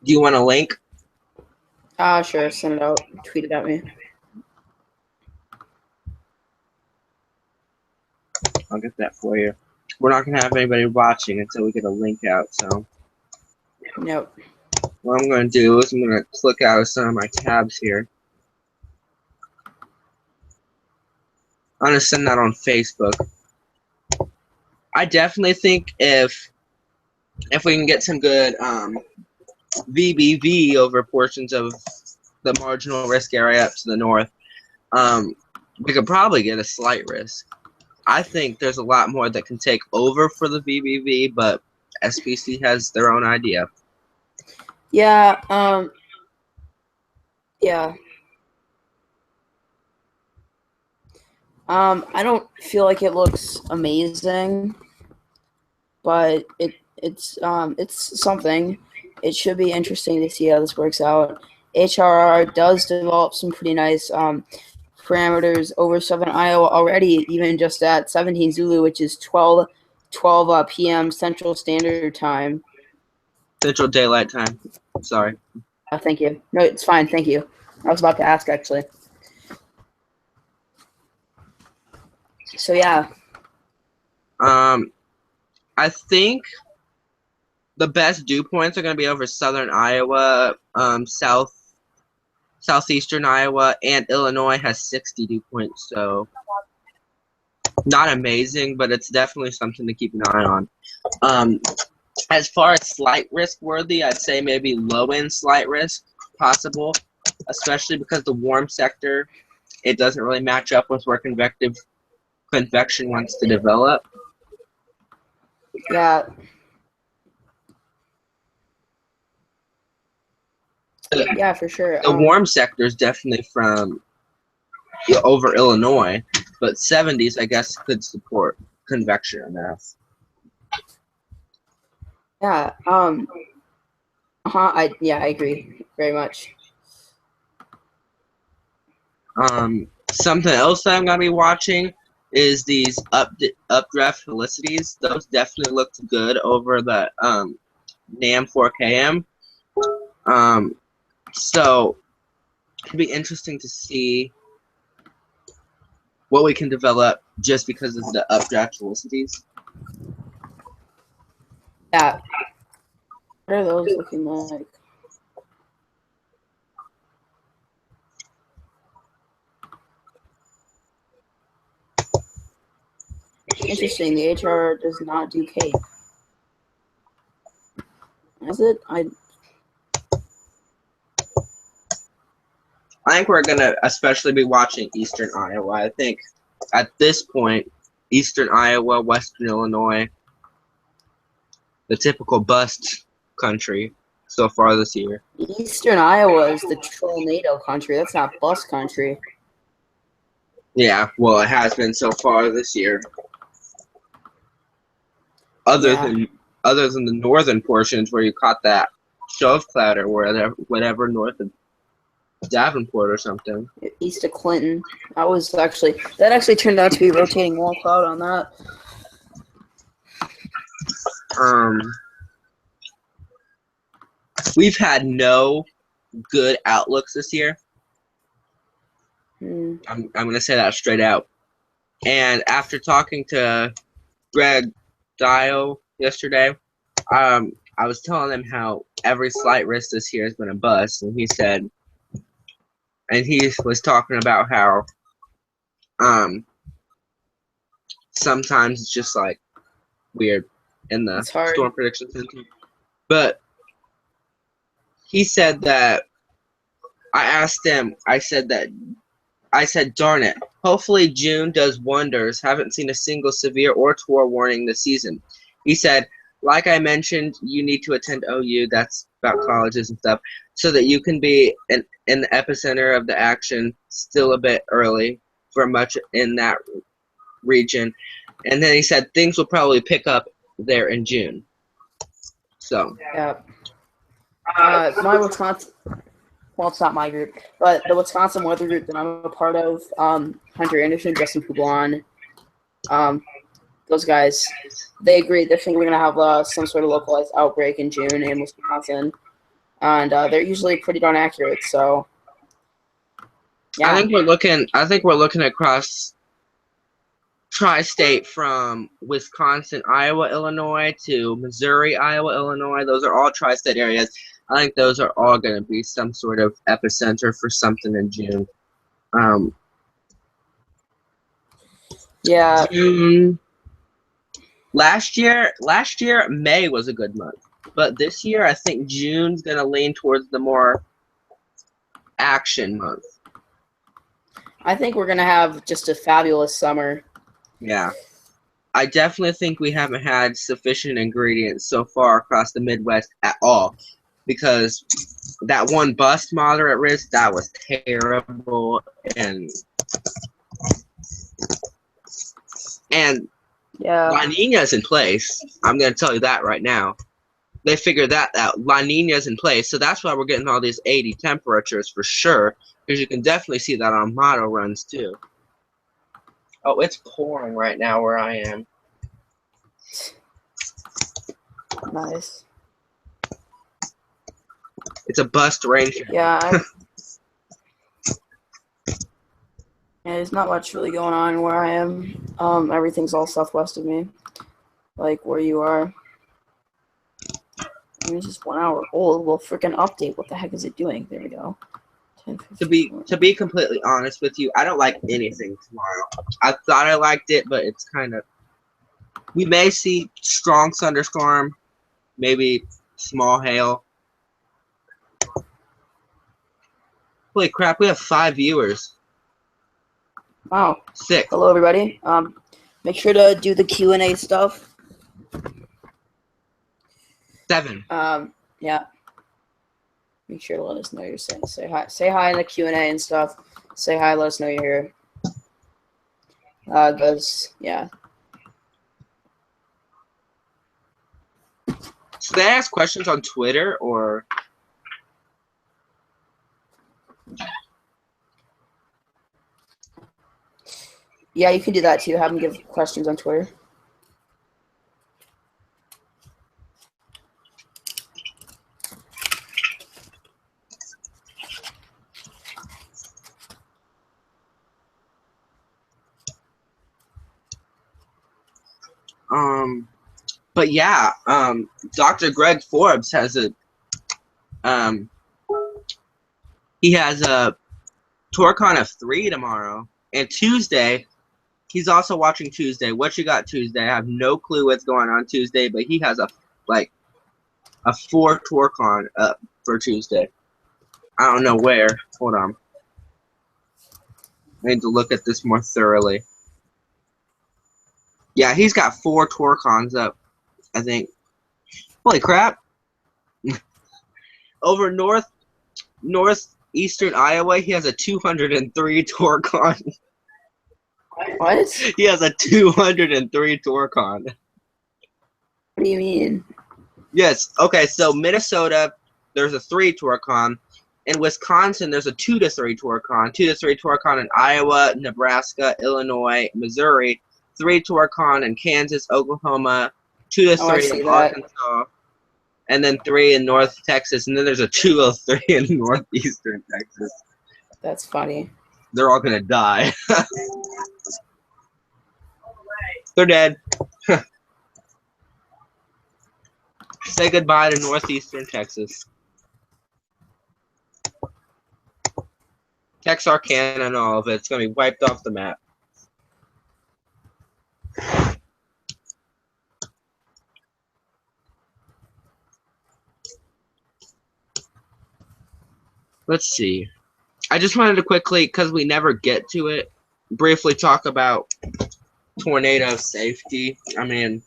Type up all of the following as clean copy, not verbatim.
Do you want a link? Sure. Send it out. Tweet it at me. I'll get that for you. We're not gonna have anybody watching until we get a link out. So Nope. what I'm gonna do is I'm gonna click out of some of my tabs here. I'm gonna send that on Facebook. I definitely think if we can get some good VBV over portions of the marginal risk area up to the north, we could probably get a slight risk. I think there's a lot more that can take over for the VBV, but SPC has their own idea. Yeah. Yeah. I don't feel like it looks amazing, but it's something. It should be interesting to see how this works out. HRR does develop some pretty nice parameters over Southern Iowa already, even just at 17 Zulu, which is 12 p.m. Central Standard Time. Central Daylight Time. Sorry. Thank you. No, it's fine. Thank you. I was about to ask, actually. So, yeah. I think the best dew points are going to be over Southern Iowa, southeastern Iowa, and Illinois has 60 dew points. So not amazing, but it's definitely something to keep an eye on. As far as slight risk worthy, I'd say maybe low end slight risk possible, especially because the warm sector, it doesn't really match up with where convection wants to develop. Yeah. Yeah, for sure. The warm sector is definitely from over Illinois, but 70s, I guess, could support convection enough. Yeah. I agree very much. Something else that I'm gonna be watching is these updraft felicities. Those definitely looked good over the NAM 4KM. So it'd be interesting to see what we can develop just because of the updraft felicities. Yeah. What are those looking like? Interesting. The HR does not do Cape. Is it? I think we're gonna especially be watching Eastern Iowa. I think at this point, Eastern Iowa, Western Illinois, the typical bust country so far this year. Eastern Iowa is the tornado country. That's not bus country. Yeah, well, it has been so far this year. Other than the northern portions where you caught that shove cloud or whatever north of Davenport or something. East of Clinton. That actually turned out to be rotating wall cloud on that. We've had no good outlooks this year. I'm gonna say that straight out. And after talking to Greg Dio yesterday, I was telling him how every slight risk this year has been a bust, and he said, and he was talking about how sometimes it's just like weird in the storm prediction center. But he said that I asked him, I said, darn it, hopefully June does wonders. Haven't seen a single severe or tour warning this season. He said, like I mentioned, you need to attend OU, that's about colleges and stuff, so that you can be in the epicenter of the action still a bit early for much in that region. And then he said things will probably pick up there in June. So. Yeah. My Wisconsin, well, it's not my group, but the Wisconsin weather group that I'm a part of, Hunter Anderson, Justin Poublon, those guys, they agree. They think we're going to have some sort of localized outbreak in June in Wisconsin. and they're usually pretty darn accurate. So, yeah. I think we're looking across tri-state from Wisconsin, Iowa, Illinois to Missouri, Iowa, Illinois. Those are all tri-state areas. I think those are all going to be some sort of epicenter for something in June. Yeah. June. Last year, May was a good month, but this year I think June's going to lean towards the more action month. I think we're going to have just a fabulous summer. Yeah. I definitely think we haven't had sufficient ingredients so far across the Midwest at all, because that one bust moderate risk, that was terrible, and yeah, La Nina's in place. I'm going to tell you that right now. They figured that out. La Nina's in place, so that's why we're getting all these 80 temperatures for sure, because you can definitely see that on model runs too. Oh, it's pouring right now where I am. Nice. It's a bust rain. Yeah. Yeah, there's not much really going on where I am. Everything's all southwest of me, like where you are. I mean, it's just 1 hour old. Well, freaking update. What the heck is it doing? There we go. To be completely honest with you, I don't like anything tomorrow. I thought I liked it, but it's kind of. We may see strong thunderstorm, maybe small hail. Holy crap! We have 5 viewers. Wow. 6. Hello, everybody. Make sure to do the Q&A stuff. 7. Yeah. Make sure to let us know you're saying. Say hi. Say hi in the Q&A and stuff. Say hi. Let us know you're here. Yeah. Should they ask questions on Twitter or? Yeah, you can do that too. Have them give questions on Twitter. But yeah, Dr. Greg Forbes has he has a TourCon of 3 tomorrow, and Tuesday, he's also watching Tuesday. What you got Tuesday? I have no clue what's going on Tuesday, but he has a 4 TourCon up for Tuesday. I don't know where. Hold on. I need to look at this more thoroughly. Yeah, he's got 4 TourCons up, I think. Holy crap. Over northeastern Iowa, he has a 203 TourCon. What? He has a 203 TourCon. What do you mean? Yes. Okay, so Minnesota, there's a 3 TourCon. In Wisconsin, there's a 2 to 3 TourCon. 2 to 3 TourCon in Iowa, Nebraska, Illinois, Missouri. 3 TourCon in Kansas, Oklahoma. 2 to 3 in Arkansas. And then 3 in North Texas. And then there's a 203 in northeastern Texas. That's funny. They're all going to die. They're dead. Say goodbye to northeastern Texas. Texarkana and all of it. It's going to be wiped off the map. Let's see. I just wanted to quickly, because we never get to it, briefly talk about tornado safety. I mean,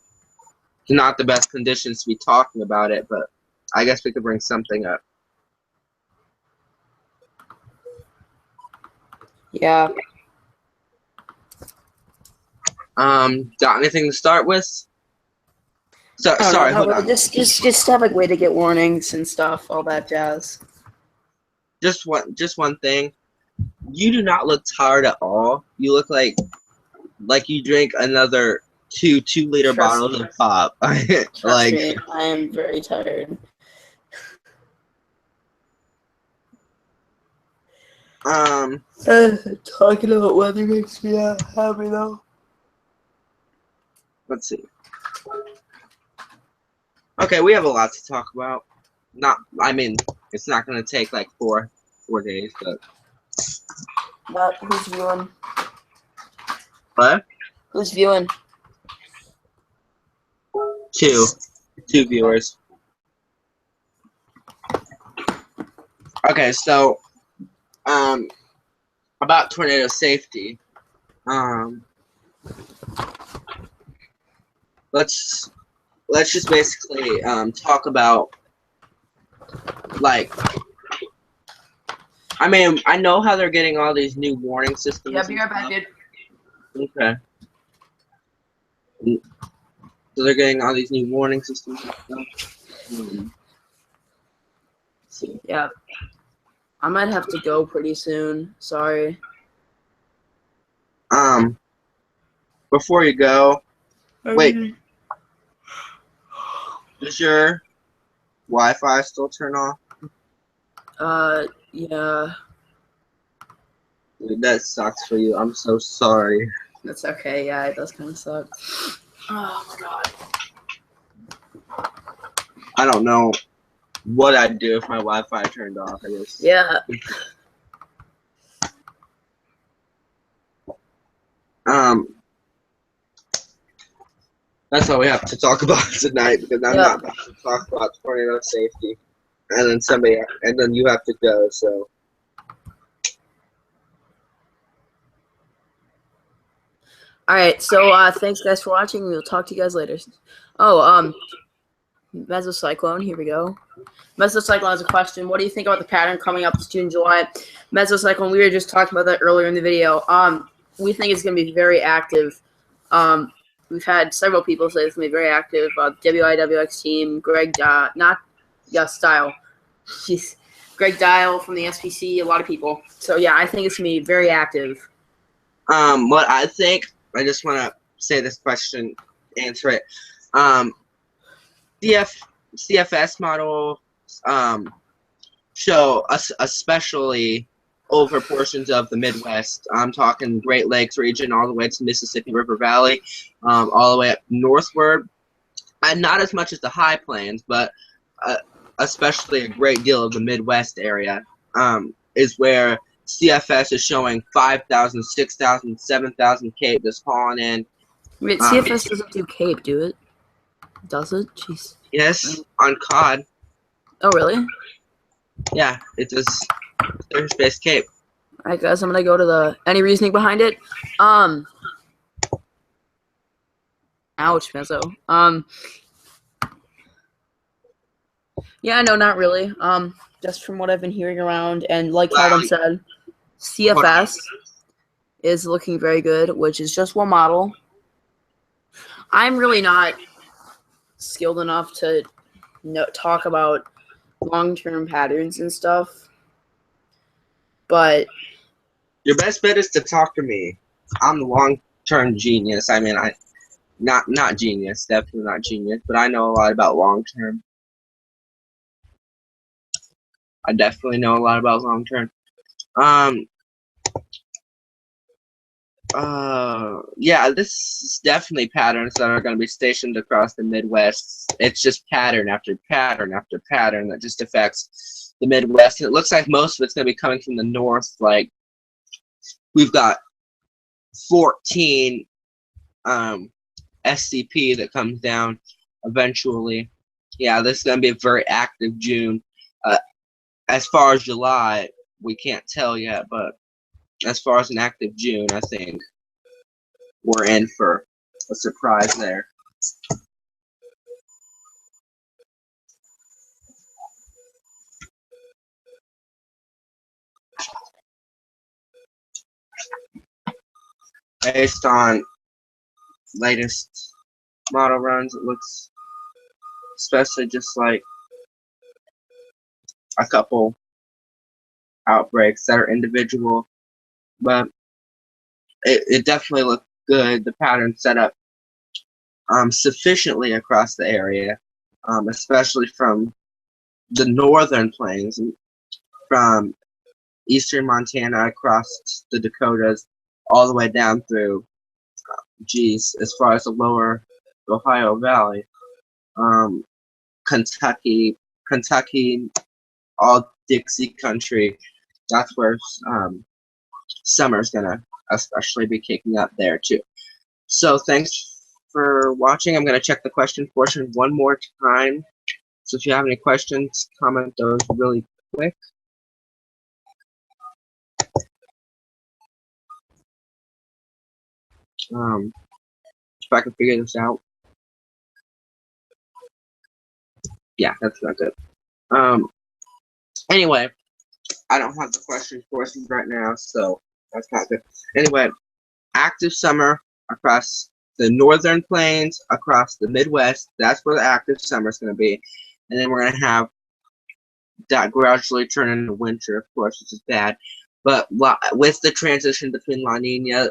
not the best conditions to be talking about it, but I guess we could bring something up. Yeah. Got anything to start with? So, sorry, hold on. Just have a way to get warnings and stuff, all that jazz. Just one thing. You do not look tired at all. You look like you drink another 2-liter bottles of pop. Trust me, I am very tired. Talking about weather makes me happy though. Let's see. Okay, we have a lot to talk about. I mean, it's not gonna take like four days, but. Who's viewing? What? Who's viewing? Two viewers. Okay, so about tornado safety. Let's just basically talk about, like, I mean, I know how they're getting all these new warning systems. Yeah, be right back, dude. Okay. So they're getting all these new warning systems and stuff. Yeah. I might have to go pretty soon. Sorry. Before you go, wait. Does your Wi-Fi still turn off? Yeah. Dude, that sucks for you. I'm so sorry. That's okay. Yeah, it does kind of suck. Oh my god. I don't know what I'd do if my Wi-Fi turned off, I guess. Yeah. That's all we have to talk about tonight, because I'm not about to talk about tornado safety, and then you have to go. So. All right. So thanks guys for watching. We'll talk to you guys later. Oh, Mesocyclone. Here we go. Mesocyclone has a question. What do you think about the pattern coming up to June, July? Mesocyclone. We were just talking about that earlier in the video. We think it's going to be very active. We've had several people say it's going to be very active. WIWX team, Greg, Style. Jeez. Greg Dial from the SPC, a lot of people. So, yeah, I think it's going to be very active. What I think, I just want to say this question, answer it. CFS models show us especially over portions of the Midwest. I'm talking Great Lakes region all the way to Mississippi River Valley, all the way up northward, and not as much as the high plains, but especially a great deal of the Midwest area is where CFS is showing 5,000, 6,000, 7,000 CAPE that's calling in. Wait, CFS doesn't do CAPE, do it? Does it? Jeez. Yes, on COD. Oh, really? Yeah, it does surface-based CAPE. Alright, guys, I'm gonna go to the any reasoning behind it. Ouch, Mezzo. Yeah, no, not really. Just from what I've been hearing around, and like Calvin said, CFS is looking very good, which is just one model. I'm really not skilled enough to talk about long-term patterns and stuff, but your best bet is to talk to me. I'm the long-term genius. I mean, not genius, definitely not genius, but I know a lot about long-term. I definitely know a lot about long-term. Yeah, this is definitely patterns that are going to be stationed across the Midwest. It's just pattern after pattern after pattern that just affects the Midwest. And it looks like most of it's going to be coming from the north. Like, we've got 14 SCP that comes down eventually. Yeah, this is going to be a very active June. As far as July, we can't tell yet, but as far as an active June, I think we're in for a surprise there. Based on latest model runs, it looks especially just like a couple outbreaks that are individual, but it definitely looked good. The pattern set up sufficiently across the area, especially from the northern plains, from eastern Montana across the Dakotas, all the way down through, as far as the lower Ohio Valley, Kentucky, all Dixie country. That's where summer's gonna especially be kicking up there too. So thanks for watching. I'm gonna check the question portion one more time. So if you have any questions, comment those really quick. If I can figure this out. Yeah, that's not good. Anyway, I don't have the question portions right now, so that's not good. Anyway, active summer across the northern plains, across the Midwest. That's where the active summer is going to be. And then we're going to have that gradually turn into winter, of course, which is bad. But with the transition between La Nina,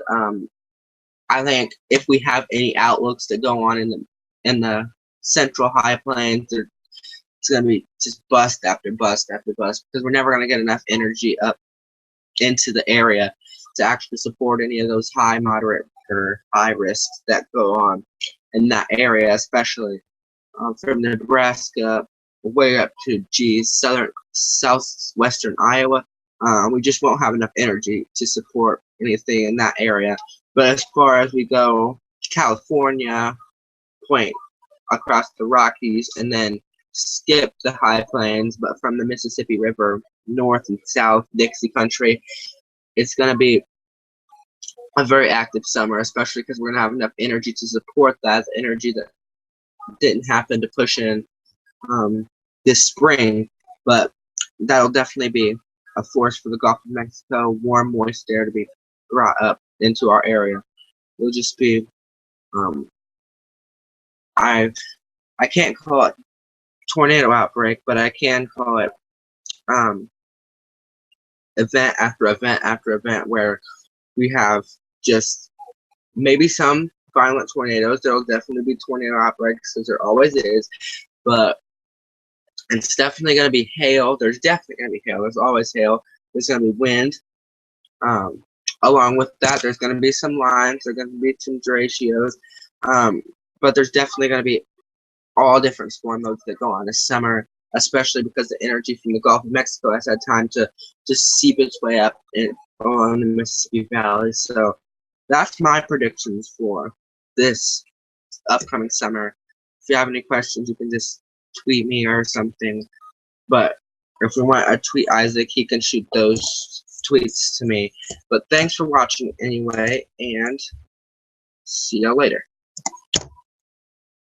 I think if we have any outlooks that go on in the central high plains, it's going to be just bust after bust after bust, because we're never going to get enough energy up into the area to actually support any of those high, moderate, or high risks that go on in that area, especially from Nebraska way up to southwestern Iowa. We just won't have enough energy to support anything in that area. But as far as we go, California, point across the Rockies, and then skip the high plains, but from the Mississippi River north and south, Dixie country, it's going to be a very active summer, especially because we're going to have enough energy to support that, the energy that didn't happen to push in this spring. But that'll definitely be a force for the Gulf of Mexico, warm, moist air to be brought up into our area. It'll just be, I can't call it tornado outbreak, but I can call it event after event after event, where we have just maybe some violent tornadoes. There will definitely be tornado outbreaks, because there always is, but it's definitely going to be hail. There's definitely going to be hail. There's always hail. There's going to be wind. Along with that, there's going to be some lines. There's going to be some derechos. But there's definitely going to be all different storm modes that go on this summer, especially because the energy from the Gulf of Mexico has had time to just seep its way up on the Mississippi Valley. So that's my predictions for this upcoming summer. If you have any questions, you can just tweet me or something. But if you want to tweet Isaac, he can shoot those tweets to me. But thanks for watching anyway, and see you later.